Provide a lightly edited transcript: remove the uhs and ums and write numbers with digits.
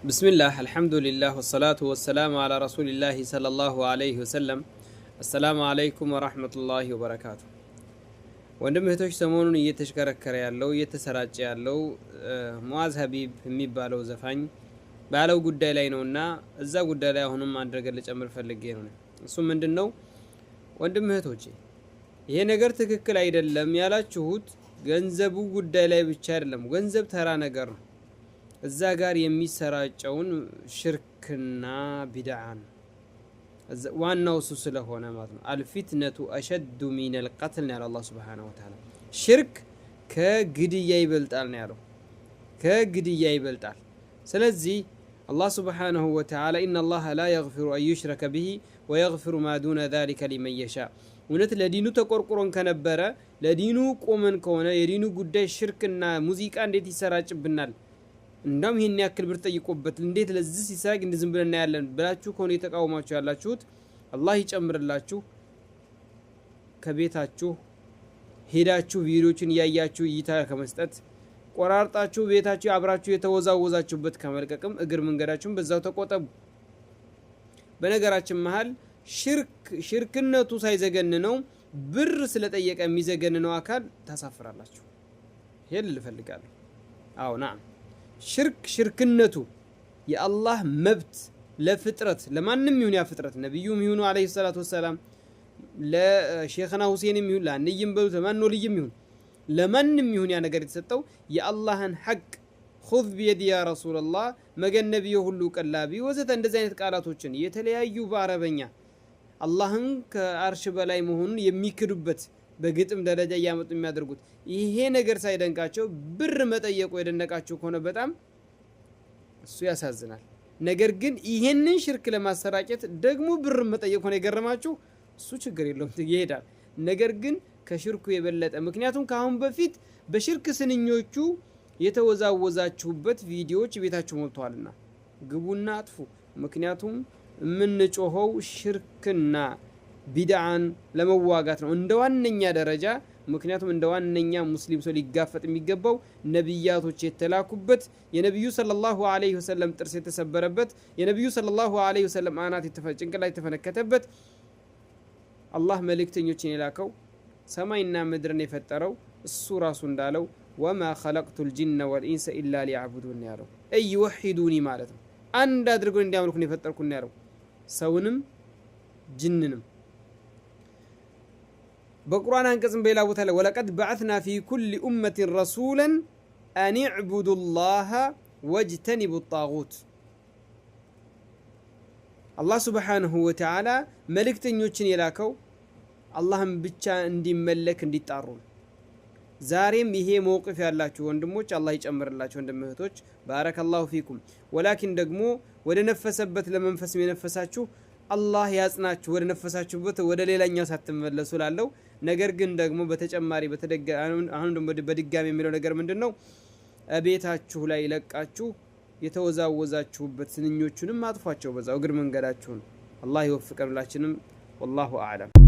بسم الله الحمد لله والصلاة والسلام على رسول الله صلى الله عليه وسلم السلام عليكم ورحمة الله وبركاته ወንድም እህቶች ሰሞኑን እየተሽከረከረ ያለው እየተሰራጨ ያለው ሙአዝ ሀቢብ የሚባለው ዘፋኝ ባለው ጉዳይ ላይ ነውና እዛ ጉዳይ ላይ አሁንም አንድ ነገር ልጨምር ፈልጌ ነው። እሱ ምንድነው ወንድም እህቶች ይሄ ነገር ትክክል አይደለም ያላችሁት ገንዘቡ ጉዳይ ላይ ብቻ አይደለም። ገንዘብ ተራ ነገር ነው። እዛ ጋር የሚሰራጨውን ሽርክና ቢድዓን ዋናው እሱ ስለሆነ ማለት ነው። አልፊትነቱ አሸዱ ሚነል ቀትል ነው ያለው አላህ ሱብሓነሁ ወተዓላ። ሽርክ ከግድያ ይበልጣል ነው ያለው፣ ከግድያ ይበልጣል። ስለዚህ አላህ ሱብሓነሁ ወተዓላ ኢነላህ ላ የግፊሩ አን ዩሽረከ ቢሂ ወየግፊሩ ማ ዱነ ዛሊከ ሊመን የሻ። እውነት ለዲኑ ተቆርቁሮን ከነበረ ለዲኑ ቆመን ከሆነ የዲኑ ጉዳይ ሽርክና ሙዚቃ እንዴት ይሰራጭብናል? እንዳም ይሄን ያክል ብር ጠይቆበት እንዴት ለዚህ ሲሳግ እንደዝም ብለና ያለን ብላችሁ ከሆነ የተቃወማችሁ ያላችሁት አላህ ይጨምርላችሁ። ከቤታችሁ ሄዳችሁ ቪዲዮችን ያያችሁ እይታ ከመስጠት ቆራርጣችሁ ቤታችሁ አብራችሁ የተወዛወዛችሁበት ከመልቀቅም እግር መንገዳችሁን በዛው ተቆጠቡ። በነገራችን መሃል ሽርክነቱ ሳይዘገንነው ብር ስለጠየቀ የሚዘገንነው አካል ታሳፍራላችሁ። ይሄን ልፈልጋለሁ። አዎ ናም ሽርክነቱ የአላህ መብት ለፍጥረት ለማንም ይሁን ያ ፍጥረት ነብዩም ይሁኑ አለይሂ ሰላቱ ወሰላም ለሼኽና ሁሴንም ይሁን ለአንይም በሉት ለማን ነው ልይም ይሁን ለማንም ይሁን ያ ነገር የተሰጠው የአላህን ሐቅ خذ بيدي يا رسول الله መገን ነብዩ ሁሉ ቀላቢ ወዘተ እንደዚህ አይነት ቃላቶችን የተለያዩ በአረበኛ አላህን ከአርሽ በላይ መሆኑን የሚክዱበት በግጥም ደረጃ ያመጡ የሚያደርጉት ይሄ ነገር ሳይደንቃቸው ብር መጠየቁ የደነቃቸው ከሆነ በጣም እሱ ያሳዝናል። ነገር ግን ይሄንን ሽርክ ለማሰራጨት ደግሞ ብር መጠየቁ ነው የገረማችሁ፣ እሱ ችግር የለውም ይሄዳል። ነገር ግን ከሽርኩ የበለጠ ምክንያቱም ካሁን በፊት በሽርክ ስንኞቹ የተወዛወዛችሁበት ቪዲዮዎች ቤታችሁ ሞልተዋልና ግቡና አጥፉ። ምክንያቱም የምንጮኸው ሽርክና ቢድዓን ለመዋጋት ነው እንደ ዋነኛ ደረጃ። ምክንያቱም እንደ ዋነኛ ሙስሊም ሰው ሊጋፈጥ የሚገባው ነብያቶች የተላኩበት የነብዩ ሰለላሁ ዐለይሂ ወሰለም ጥርስ የተሰበረበት የነብዩ ሰለላሁ ዐለይሂ ወሰለም አናት ጭንቅላት የተፈነከተበት አላህ መልእክተኞችን የላከው ሰማይና ምድርን የፈጠረው እሱ ራሱ እንዳለው ወማ ኸለቅቱል ጂነ ወልኢንሰ ኢላ ሊያዕቡዱን ያለው አይ ወሂዱኒ ማለት ነው። አንድ አድርገው እንዲያመልኩ ነው የፈጠርኩኝ ያለው ሰውንም ጅንንም። በቁርአን አንቀጽም በሌላ ቦታ ላይ ወለቀድ በዐትና ፊ ኩሊ ኡመቲን ረሱላን አን ዕቡዱ ላህ ወጅተኒቡ ጣጉት። አላህ ሱብሓነሁ ወተዓላ መልእክተኞችን የላከው አላህን ብቻ እንዲመለክ እንዲጣሩ። ዛሬም ይሄ መውቅፍ ያላችሁ ወንድሞች አላህ ይጨምርላችሁ፣ ወንድም እህቶች ባረከላሁ ፊኩም። ወላኪን ደግሞ ወደ ነፈሰበት ለመንፈስ የነፈሳችሁ አላህ ያጽናችሁ፣ ወደ ነፈሳችሁበት ወደ ሌላኛው ሳትመለሱ ላለው። ነገር ግን ደግሞ በተጨማሪ አሁን ደግሞ በድጋሚ የሚለው ነገር ምንድነው? ቤታችሁ ላይ ለቃችሁ የተወዛወዛችሁበት ስንኞቹንም አጥፏቸው በዛው እግር መንገዳችሁን። አላህ ይወፍቀን ሁላችንም። ወላሁ አዕለም።